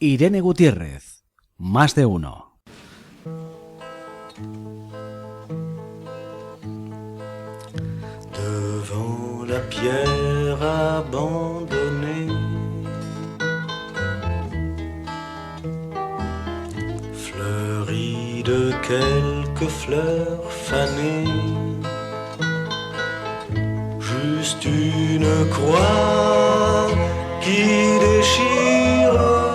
Irene Gutiérrez, Más de Uno. Devant la pierre abandonnée, fleurie de quelques fleurs fanées, juste une croix qui déchire devant.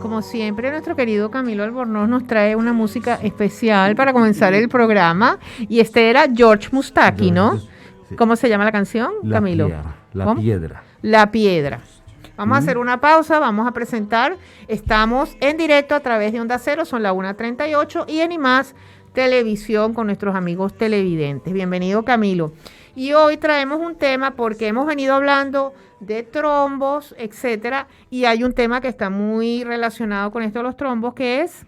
Como siempre, nuestro querido Camilo Albornoz nos trae una música especial para comenzar el programa. Y este era George Mustaki, ¿no? Sí. ¿Cómo se llama la canción, Camilo? La Piedra. La Piedra. Vamos a hacer una pausa, vamos a presentar. Estamos en directo a través de Onda Cero, son las 1:38 y en IMAX Televisión con nuestros amigos televidentes. Bienvenido, Camilo. Y hoy traemos un tema porque hemos venido hablando de trombos, etcétera, y hay un tema que está muy relacionado con esto de los trombos, que es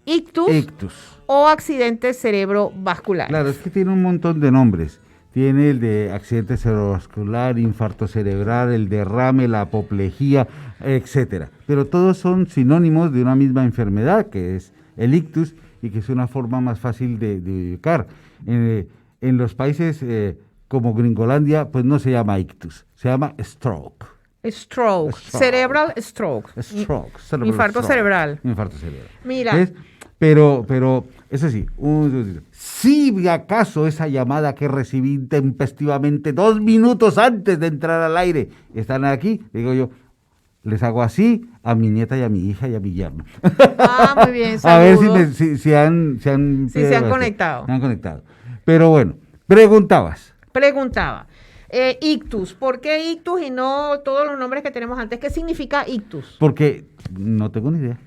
ictus. O accidente cerebrovascular. Claro, es que tiene un montón de nombres. Tiene el de accidente cerebrovascular, infarto cerebral, el derrame, la apoplejía, etcétera. Pero todos son sinónimos de una misma enfermedad, que es el ictus, y que es una forma más fácil de ubicar. En los países como Gringolandia, pues no se llama ictus, se llama stroke. Stroke. Cerebral stroke. Infarto cerebral. Infarto cerebral. Mira. ¿Ves? Pero eso sí, si acaso esa llamada que recibí intempestivamente 2 minutos antes de entrar al aire están aquí, digo yo, les hago así a mi nieta y a mi hija y a mi yerno. Ah, muy bien, a ver saludos. si se han conectado. Se han conectado. Pero bueno, preguntaba. Ictus, ¿por qué ictus y no todos los nombres que tenemos antes? ¿Qué significa ictus? Porque no tengo ni idea.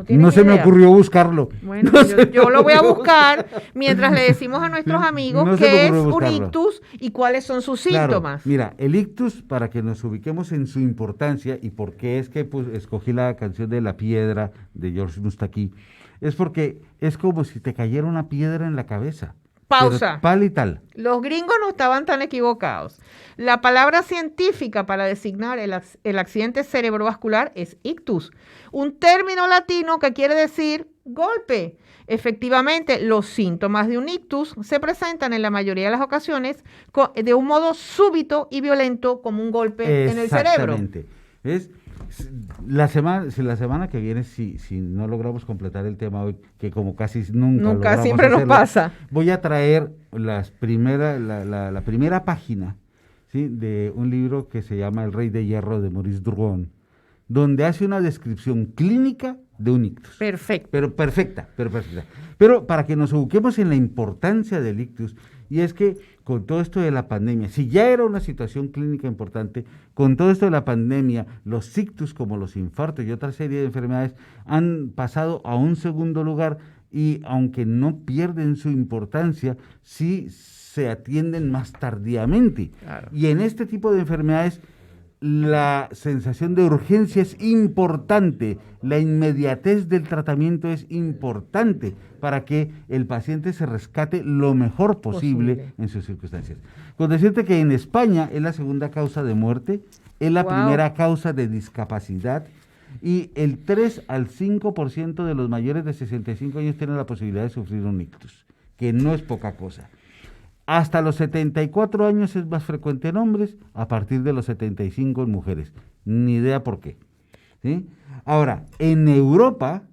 No se me ocurrió buscarlo. Bueno, yo lo voy a buscar mientras le decimos a nuestros amigos qué es un ictus y cuáles son sus síntomas. Mira, el ictus, para que nos ubiquemos en su importancia y por qué es que escogí la canción de La Piedra de George Mustaki, es porque es como si te cayera una piedra en la cabeza. Pausa. Pal y tal. Los gringos no estaban tan equivocados. La palabra científica para designar el accidente cerebrovascular es ictus, un término latino que quiere decir golpe. Efectivamente, los síntomas de un ictus se presentan en la mayoría de las ocasiones de un modo súbito y violento, como un golpe en el cerebro. Exactamente. ¿Ves? La semana que viene, si no logramos completar el tema hoy, que como casi nunca siempre nos pasa, voy a traer la primera página, ¿sí?, de un libro que se llama El Rey de Hierro de Maurice Druon, donde hace una descripción clínica de un ictus. Perfecto. Pero perfecta. Pero para que nos ubiquemos en la importancia del ictus, y es que con todo esto de la pandemia, si ya era una situación clínica importante, con todo esto de la pandemia, los ictus como los infartos y otra serie de enfermedades han pasado a un segundo lugar y aunque no pierden su importancia, sí se atienden más tardíamente. Claro. Y en este tipo de enfermedades la sensación de urgencia es importante, la inmediatez del tratamiento es importante para que el paciente se rescate lo mejor posible en sus circunstancias. Con decirte que en España es la segunda causa de muerte, es la primera causa de discapacidad y el 3 al 5% de los mayores de 65 años tienen la posibilidad de sufrir un ictus, que no es poca cosa. Hasta los 74 años es más frecuente en hombres, a partir de los 75 en mujeres. Ni idea por qué. ¿Sí? Ahora, en Europa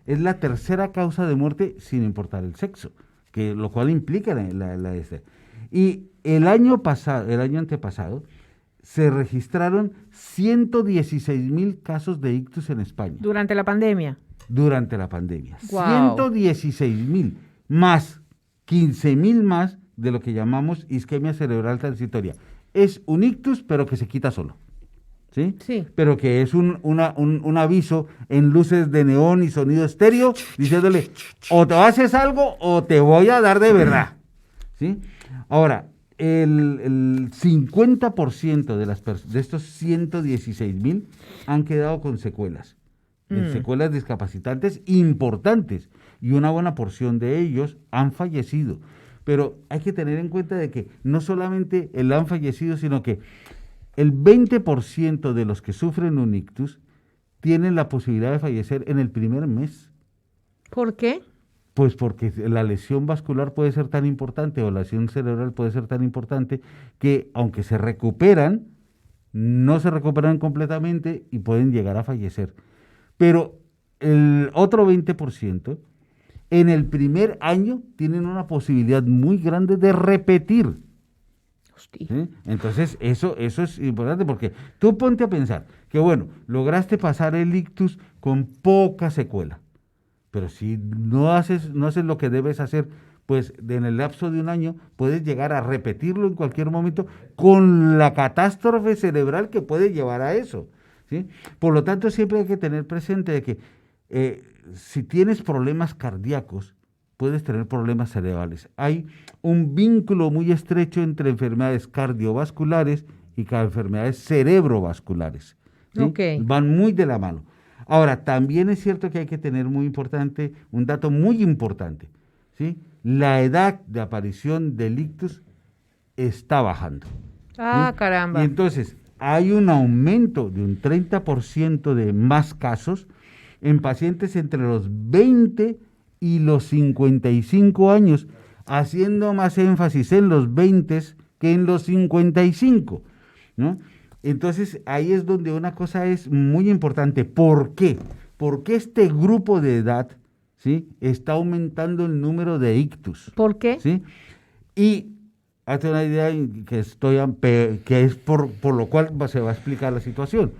es la tercera causa de muerte sin importar el sexo, lo cual implica Y el año antepasado, se registraron 116,000 casos de ictus en España. Durante la pandemia. Wow. 116,000 más 15,000 más de lo que llamamos isquemia cerebral transitoria. Es un ictus, pero que se quita solo. ¿Sí? Sí. Pero que es un aviso en luces de neón y sonido estéreo, diciéndole, o te haces algo o te voy a dar de verdad. ¿Sí? Ahora, el 50% de estos 116,000 han quedado con secuelas. Secuelas discapacitantes importantes. Y una buena porción de ellos han fallecido. Pero hay que tener en cuenta de que no solamente han fallecido, sino que el 20% de los que sufren un ictus tienen la posibilidad de fallecer en el primer mes. ¿Por qué? Pues porque la lesión vascular puede ser tan importante o la lesión cerebral puede ser tan importante que aunque se recuperan, no se recuperan completamente y pueden llegar a fallecer. Pero el otro 20%, en el primer año tienen una posibilidad muy grande de repetir. Hostia. ¿Sí? Entonces, eso es importante porque tú ponte a pensar que, bueno, lograste pasar el ictus con poca secuela, pero si no haces lo que debes hacer, pues en el lapso de un año puedes llegar a repetirlo en cualquier momento con la catástrofe cerebral que puede llevar a eso, ¿sí? Por lo tanto, siempre hay que tener presente de que si tienes problemas cardíacos, puedes tener problemas cerebrales. Hay un vínculo muy estrecho entre enfermedades cardiovasculares y enfermedades cerebrovasculares, ¿sí? Ok. Van muy de la mano. Ahora, también es cierto que hay que tener muy importante, un dato muy importante, ¿sí? La edad de aparición del ictus está bajando. Ah, ¿Sí? caramba. Y entonces hay un aumento de un 30% de más casos en pacientes entre los 20 y los 55 años, haciendo más énfasis en los 20 que en los 55, ¿no? Entonces ahí es donde una cosa es muy importante. ¿Por qué? Porque este grupo de edad, ¿sí?, está aumentando el número de ictus. ¿Por qué? ¿Sí? Y hazte una idea que es por lo cual se va a explicar la situación.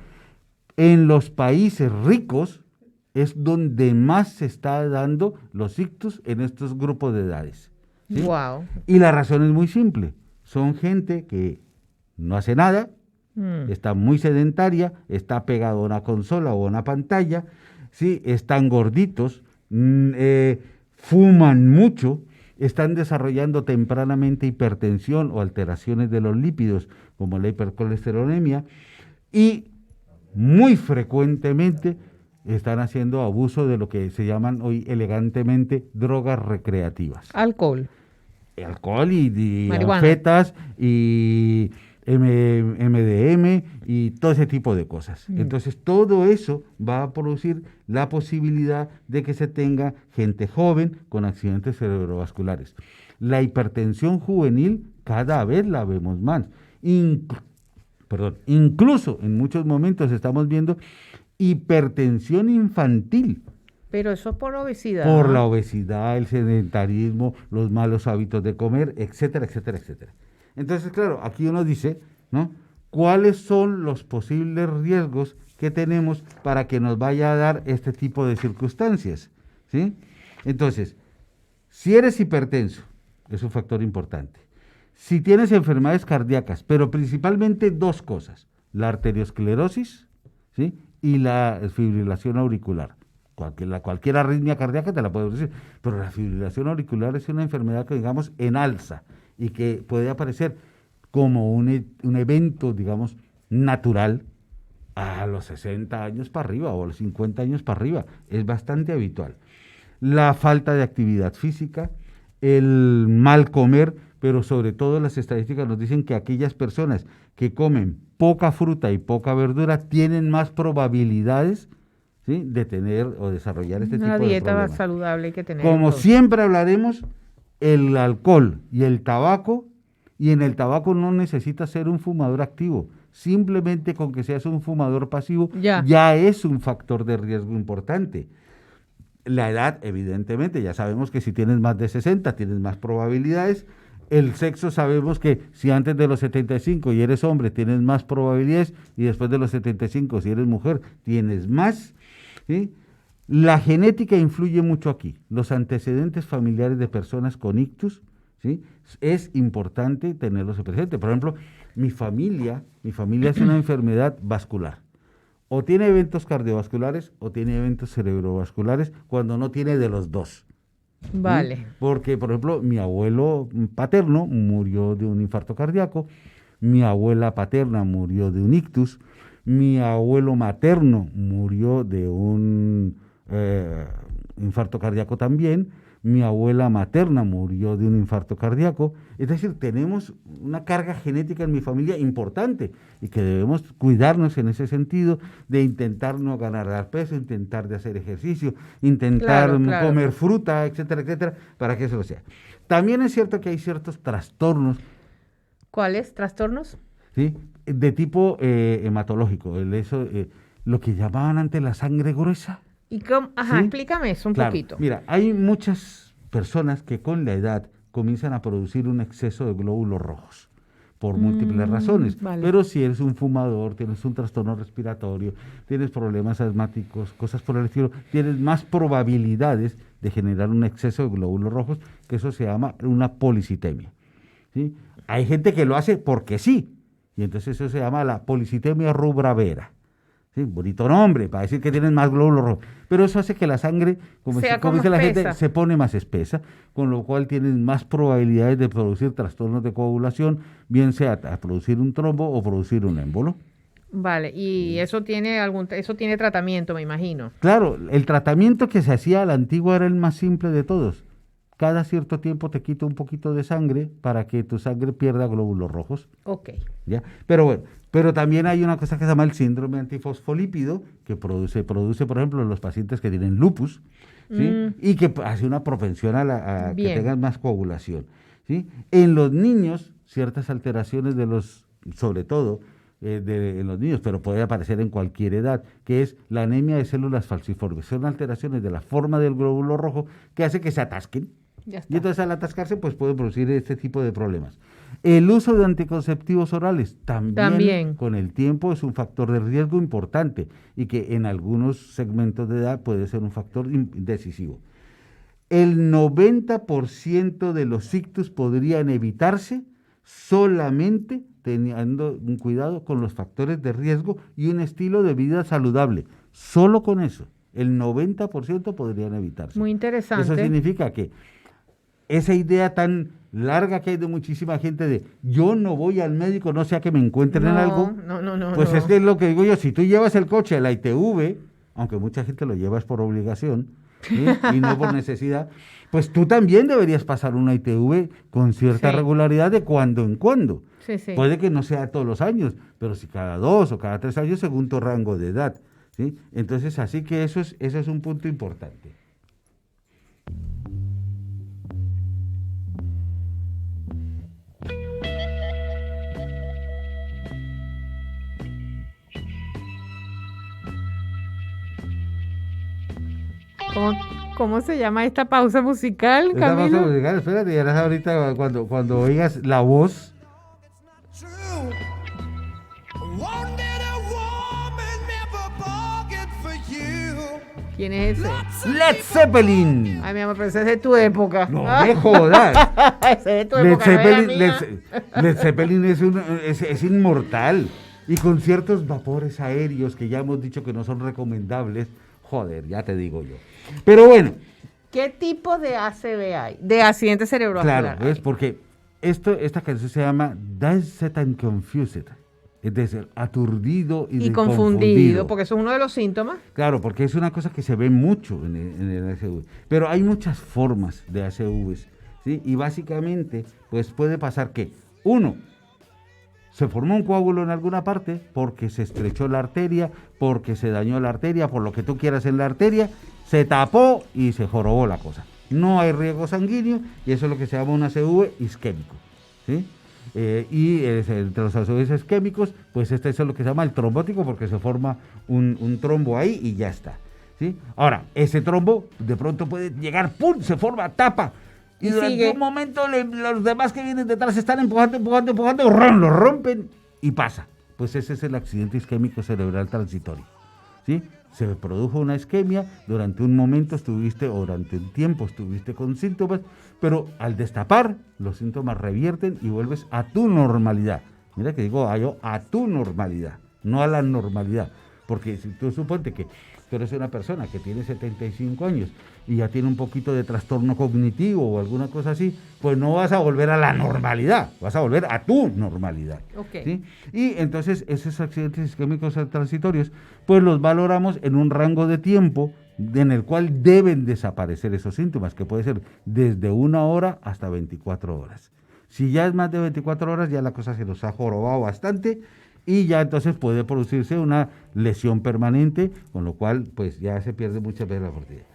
En los países ricos es donde más se está dando los ictus en estos grupos de edades, ¿sí? Wow. Y la razón es muy simple. Son gente que no hace nada, está muy sedentaria, está pegado a una consola o a una pantalla, ¿sí? Están gorditos, fuman mucho, están desarrollando tempranamente hipertensión o alteraciones de los lípidos, como la hipercolesterolemia, y muy frecuentemente están haciendo abuso de lo que se llaman hoy elegantemente drogas recreativas. Alcohol. Alcohol y Marihuana. anfetas y MDM y todo ese tipo de cosas. Entonces, todo eso va a producir la posibilidad de que se tenga gente joven con accidentes cerebrovasculares. La hipertensión juvenil cada vez la vemos más. Incluso en muchos momentos estamos viendo hipertensión infantil. Pero eso es por obesidad. Por la obesidad, el sedentarismo, los malos hábitos de comer, etcétera, etcétera, etcétera. Entonces, claro, aquí uno dice, ¿no?, ¿cuáles son los posibles riesgos que tenemos para que nos vaya a dar este tipo de circunstancias? ¿Sí? Entonces, si eres hipertenso, es un factor importante. Si tienes enfermedades cardíacas, pero principalmente dos cosas, la arteriosclerosis, ¿sí?, y la fibrilación auricular. Cualquier arritmia cardíaca te la puedo decir, pero la fibrilación auricular es una enfermedad que, digamos, en alza y que puede aparecer como un evento, digamos, natural a los 60 años para arriba o a los 50 años para arriba. Es bastante habitual. La falta de actividad física, el mal comer, pero sobre todo las estadísticas nos dicen que aquellas personas que comen poca fruta y poca verdura tienen más probabilidades, ¿sí?, de tener o desarrollar este tipo de problemas. Una dieta saludable hay que tener. Como siempre hablaremos, el alcohol y el tabaco, y en el tabaco no necesitas ser un fumador activo, simplemente con que seas un fumador pasivo ya es un factor de riesgo importante. La edad, evidentemente, ya sabemos que si tienes más de 60 tienes más probabilidades. El sexo, sabemos que si antes de los 75 y eres hombre tienes más probabilidades, y después de los 75 si eres mujer tienes más, ¿sí? La genética influye mucho aquí. Los antecedentes familiares de personas con ictus, ¿sí?, es importante tenerlos presentes. Por ejemplo, mi familia es una enfermedad vascular. O tiene eventos cardiovasculares o tiene eventos cerebrovasculares, cuando no tiene de los dos. Vale. ¿Sí? Porque, por ejemplo, mi abuelo paterno murió de un infarto cardíaco, mi abuela paterna murió de un ictus, mi abuelo materno murió de un infarto cardíaco también, mi abuela materna murió de un infarto cardíaco. Es decir, tenemos una carga genética en mi familia importante y que debemos cuidarnos en ese sentido de intentar no ganar peso, intentar de hacer ejercicio, intentar comer fruta, etcétera, etcétera, para que eso lo sea. También es cierto que hay ciertos trastornos. ¿Cuáles trastornos? ¿Sí? De tipo hematológico, lo que llamaban antes la sangre gruesa. ¿Y cómo? Ajá, ¿Sí? explícame eso un poquito. Mira, hay muchas personas que con la edad comienzan a producir un exceso de glóbulos rojos por múltiples razones. Vale. Pero si eres un fumador, tienes un trastorno respiratorio, tienes problemas asmáticos, cosas por el estilo, tienes más probabilidades de generar un exceso de glóbulos rojos, que eso se llama una policitemia. ¿Sí? Hay gente que lo hace porque sí, y entonces eso se llama la policitemia rubra-vera. ¿Sí? Bonito nombre, para decir que tienen más glóbulos rojos. Pero eso hace que la sangre, como dice la gente, se pone más espesa, con lo cual tienen más probabilidades de producir trastornos de coagulación, bien sea a producir un trombo o producir un émbolo. Vale, y eso tiene tratamiento, me imagino. Claro, el tratamiento que se hacía a la antigua era el más simple de todos. Cada cierto tiempo te quito un poquito de sangre para que tu sangre pierda glóbulos rojos. Ok. ¿Ya? Pero bueno, pero también hay una cosa que se llama el síndrome antifosfolípido, que produce, por ejemplo, en los pacientes que tienen lupus, ¿sí? Y que hace una propensión a que tengan más coagulación, ¿sí? En los niños, ciertas alteraciones sobre todo, en los niños, pero puede aparecer en cualquier edad, que es la anemia de células falciformes. Son alteraciones de la forma del glóbulo rojo que hace que se atasquen. Ya está. Y entonces al atascarse, pues puede producir este tipo de problemas. El uso de anticonceptivos orales también con el tiempo es un factor de riesgo importante y que en algunos segmentos de edad puede ser un factor decisivo. El 90% de los ictus podrían evitarse solamente teniendo un cuidado con los factores de riesgo y un estilo de vida saludable. Solo con eso, el 90% podrían evitarse. Muy interesante. Eso significa que esa idea tan larga que hay de muchísima gente de yo no voy al médico, no sea que me encuentren en algo. No. Pues es que es lo que digo yo, si tú llevas el coche a la ITV, aunque mucha gente lo lleva es por obligación, ¿sí? Y no por necesidad, pues tú también deberías pasar una ITV con cierta regularidad de cuando en cuando. Sí. Puede que no sea todos los años, pero si cada 2 o cada 3 años según tu rango de edad, ¿sí? Entonces, así que eso es un punto importante. ¿Cómo se llama esta pausa musical, Esta Camilo? pausa musical, espérate, ya ahorita cuando oigas la voz. ¿Quién es ese? Led Zeppelin. Ay, mi amor, pero ese es de tu época. No me jodas. Ese es de tu época, no es la mía. Led Zeppelin es inmortal y con ciertos vapores aéreos que ya hemos dicho que no son recomendables. Joder, ya te digo yo. Pero bueno. ¿Qué tipo de ACV hay? De accidente cerebrovascular. Claro, ¿ves? Porque esta canción se llama Dazed and Confused. Es decir, aturdido y confundido, porque eso es uno de los síntomas. Claro, porque es una cosa que se ve mucho en el ACV. Pero hay muchas formas de ACVs, ¿sí? Y básicamente, pues puede pasar que, uno, se formó un coágulo en alguna parte porque se estrechó la arteria, porque se dañó la arteria, por lo que tú quieras en la arteria, se tapó y se jorobó la cosa. No hay riego sanguíneo y eso es lo que se llama un ACV isquémico, ¿sí? Entre los ACVs isquémicos, pues este es lo que se llama el trombótico porque se forma un trombo ahí y ya está, ¿sí? Ahora, ese trombo de pronto puede llegar, ¡pum!, se forma, tapa. Y durante un momento los demás que vienen detrás están empujando, lo rompen y pasa. Pues ese es el accidente isquémico cerebral transitorio, ¿sí? Se produjo una isquemia, durante un momento durante un tiempo estuviste con síntomas, pero al destapar, los síntomas revierten y vuelves a tu normalidad. Mira que digo a tu normalidad, no a la normalidad. Porque si tú suponte que tú eres una persona que tiene 75 años y ya tiene un poquito de trastorno cognitivo o alguna cosa así, pues no vas a volver a la normalidad, vas a volver a tu normalidad. Okay. ¿Sí? Y entonces esos accidentes isquémicos transitorios, pues los valoramos en un rango de tiempo en el cual deben desaparecer esos síntomas, que puede ser desde 1 hora hasta 24 horas. Si ya es más de 24 horas, ya la cosa se nos ha jorobado bastante y ya entonces puede producirse una lesión permanente, con lo cual pues ya se pierde muchas veces la fertilidad.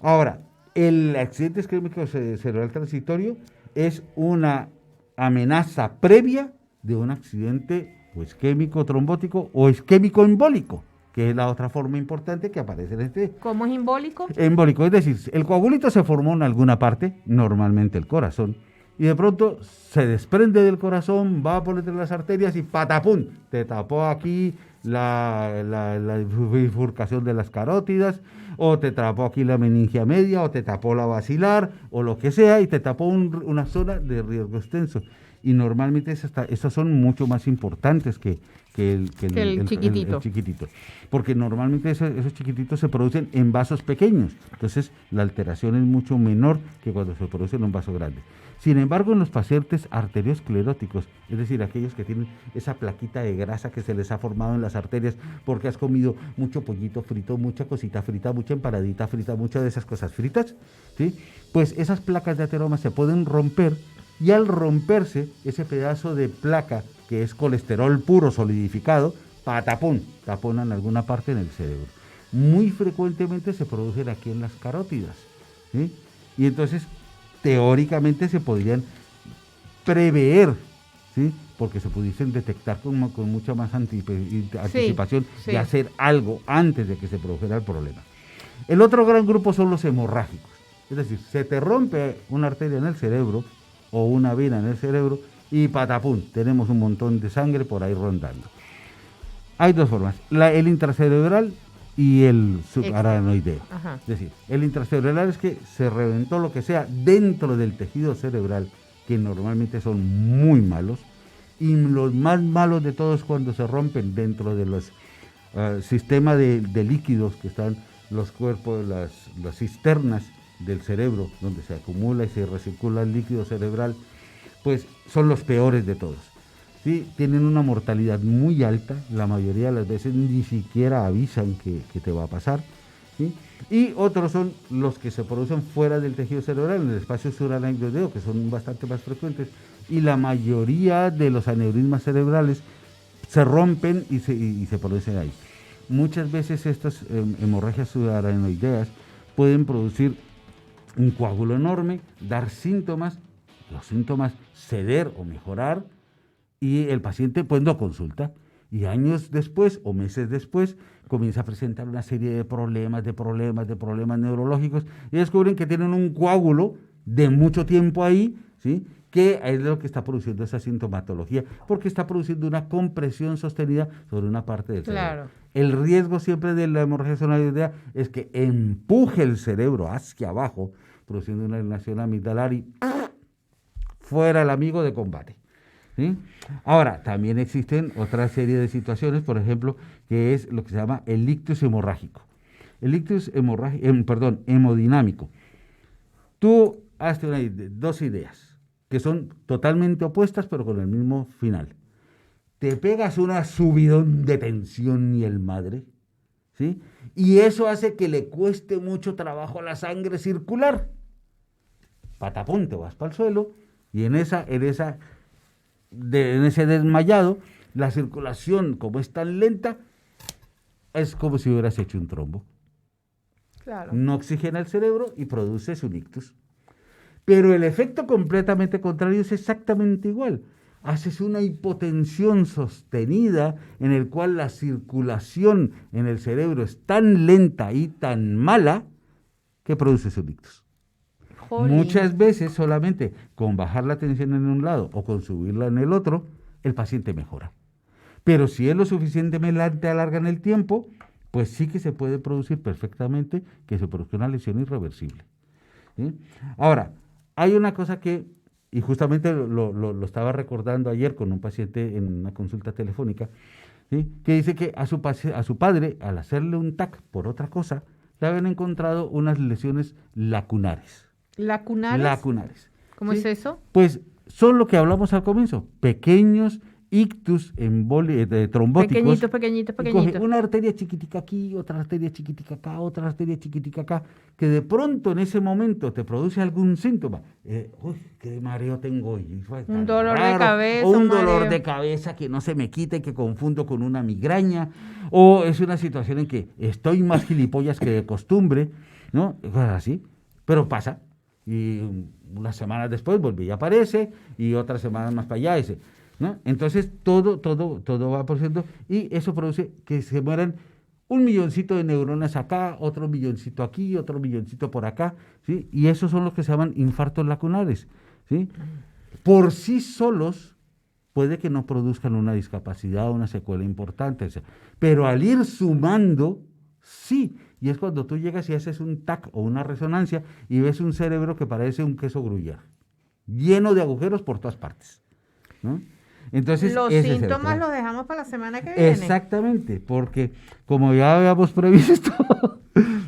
Ahora, el accidente isquémico cerebral transitorio es una amenaza previa de un accidente o isquémico trombótico o isquémico embólico, que es la otra forma importante que aparece en este. ¿Cómo es embólico? Embólico, es decir, el coagulito se formó en alguna parte, normalmente el corazón, y de pronto se desprende del corazón, va por entre las arterias y patapum, te tapó aquí la bifurcación de las carótidas, o te tapó aquí la meningia media, o te tapó la basilar, o lo que sea, y te tapó una zona de riesgo extenso. Y normalmente esas son mucho más importantes que el chiquitito. Porque normalmente esos chiquititos se producen en vasos pequeños. Entonces la alteración es mucho menor que cuando se produce en un vaso grande. Sin embargo, en los pacientes arterioscleróticos, es decir, aquellos que tienen esa plaquita de grasa que se les ha formado en las arterias porque has comido mucho pollito frito, mucha cosita frita, mucha empanadita frita, muchas de esas cosas fritas, ¿sí? Pues esas placas de ateroma se pueden romper y al romperse ese pedazo de placa que es colesterol puro solidificado, patapón, tapona en alguna parte en el cerebro. Muy frecuentemente se producen aquí en las carótidas, ¿sí? Y entonces teóricamente se podrían prever, ¿sí? Porque se pudiesen detectar con mucha más anticipación y hacer algo antes de que se produjera el problema. El otro gran grupo son los hemorrágicos, es decir, se te rompe una arteria en el cerebro o una vena en el cerebro y patapum, tenemos un montón de sangre por ahí rondando. Hay dos formas, el intracerebral y el subaranoideo. Es decir, el intracerebral es que se reventó lo que sea dentro del tejido cerebral, que normalmente son muy malos, y los más malos de todos cuando se rompen dentro de los sistemas de líquidos que están los cuerpos, las cisternas del cerebro, donde se acumula y se recircula el líquido cerebral, pues son los peores de todos. ¿Sí? Tienen una mortalidad muy alta, la mayoría de las veces ni siquiera avisan que te va a pasar, ¿sí? Y otros son los que se producen fuera del tejido cerebral, en el espacio subaranoideo, que son bastante más frecuentes, y la mayoría de los aneurismas cerebrales se rompen y se producen ahí. Muchas veces estas hemorragias subaranoideas pueden producir un coágulo enorme, dar síntomas, los síntomas ceder o mejorar, y el paciente pues no consulta, y años después o meses después comienza a presentar una serie de problemas neurológicos, y descubren que tienen un coágulo de mucho tiempo ahí, ¿sí? Que es lo que está produciendo esa sintomatología, porque está produciendo una compresión sostenida sobre una parte del cerebro. Claro. El riesgo siempre de la hemorragia subaranoidea es que empuje el cerebro hacia abajo, produciendo una alienación amigdalar y fuera el amigo de combate, ¿sí? Ahora, también existen otra serie de situaciones, por ejemplo, que es lo que se llama el ictus hemorrágico. El ictus hemodinámico. Tú hazte dos ideas que son totalmente opuestas, pero con el mismo final. Te pegas una subidón de tensión y el madre, ¿sí? Y eso hace que le cueste mucho trabajo a la sangre circular. Patapón, te vas para el suelo y en ese desmayado, la circulación, como es tan lenta, es como si hubieras hecho un trombo. Claro. No oxigena el cerebro y produces un ictus. Pero el efecto completamente contrario es exactamente igual. Haces una hipotensión sostenida en el cual la circulación en el cerebro es tan lenta y tan mala que produces un ictus. Jolín. Muchas veces solamente con bajar la tensión en un lado o con subirla en el otro, el paciente mejora. Pero si es lo suficientemente alarga en el tiempo, pues sí que se puede producir perfectamente que se produzca una lesión irreversible, ¿sí? Ahora, hay una cosa que, y justamente lo estaba recordando ayer con un paciente en una consulta telefónica, ¿sí? Que dice que a su padre, al hacerle un TAC por otra cosa, le habían encontrado unas lesiones lacunares. ¿Lacunares? Lacunares. ¿Cómo ¿sí? es eso? Pues son lo que hablamos al comienzo, pequeños ictus trombóticos. Pequeñitos. Y coge una arteria chiquitica aquí, otra arteria chiquitica acá, otra arteria chiquitica acá, que de pronto en ese momento te produce algún síntoma. Uy, qué mareo tengo hoy. Un dolor de cabeza. O un dolor de cabeza que no se me quita y que confundo con una migraña. O es una situación en que estoy más gilipollas que de costumbre, ¿no? Cosas así. Pero pasa. Y unas semanas después vuelve y aparece, y otras semanas más para allá, ¿no? Entonces todo va por ciento, y eso produce que se mueran 1 milloncito de neuronas acá, otro milloncito aquí, otro milloncito por acá, ¿sí? Y esos son los que se llaman infartos lacunares, ¿sí? Por sí solos puede que no produzcan una discapacidad o una secuela importante, pero al ir sumando, sí. Y es cuando tú llegas y haces un TAC o una resonancia y ves un cerebro que parece un queso gruyère, lleno de agujeros por todas partes, ¿no? Entonces, los síntomas los dejamos para la semana que viene. Exactamente, porque como ya habíamos previsto,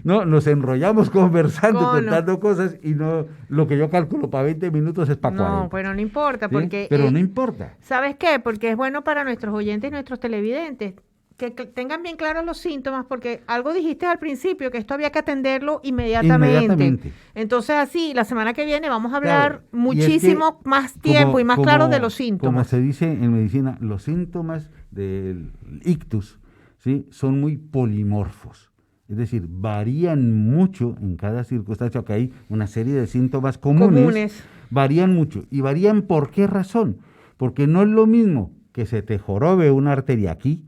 ¿no? Nos enrollamos conversando, contando cosas, y no, lo que yo calculo para 20 minutos es para 40. No, pero no importa, ¿sí? porque... Pero no importa. ¿Sabes qué? Porque es bueno para nuestros oyentes y nuestros televidentes que tengan bien claros los síntomas, porque algo dijiste al principio, que esto había que atenderlo inmediatamente. Entonces, así, la semana que viene vamos a hablar muchísimo más tiempo y más claro de los síntomas. Como se dice en medicina, los síntomas del ictus, ¿sí? Son muy polimorfos. Es decir, varían mucho en cada circunstancia, que hay una serie de síntomas comunes. Varían mucho. ¿Y varían por qué razón? Porque no es lo mismo que se te jorobe una arteria aquí,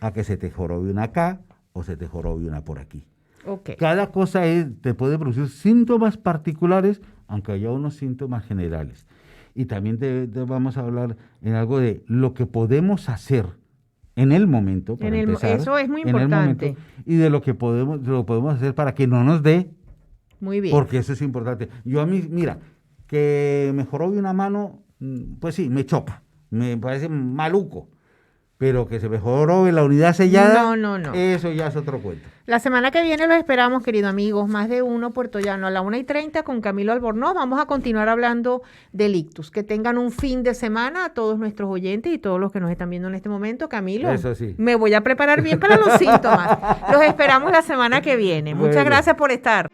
a que se te jorobe una acá o se te jorobe una por aquí. Cada cosa te puede producir síntomas particulares, aunque haya unos síntomas generales. Y también te vamos a hablar en algo de lo que podemos hacer en el momento, para empezar, eso es muy importante. Y de lo que podemos hacer para que no nos dé. Muy bien. Porque eso es importante. Yo a mí, mira, que me jorobe una mano, pues sí, me choca, me parece maluco. Pero que se me jorobe la unidad sellada, no. Eso ya es otro cuento. La semana que viene los esperamos, queridos amigos, Más de Uno puertollano a la 1:30 con Camilo Albornoz. Vamos a continuar hablando del ictus. Que tengan un fin de semana a todos nuestros oyentes y todos los que nos están viendo en este momento. Camilo, eso sí, me voy a preparar bien para los síntomas. Los esperamos la semana que viene. Muchas gracias por estar.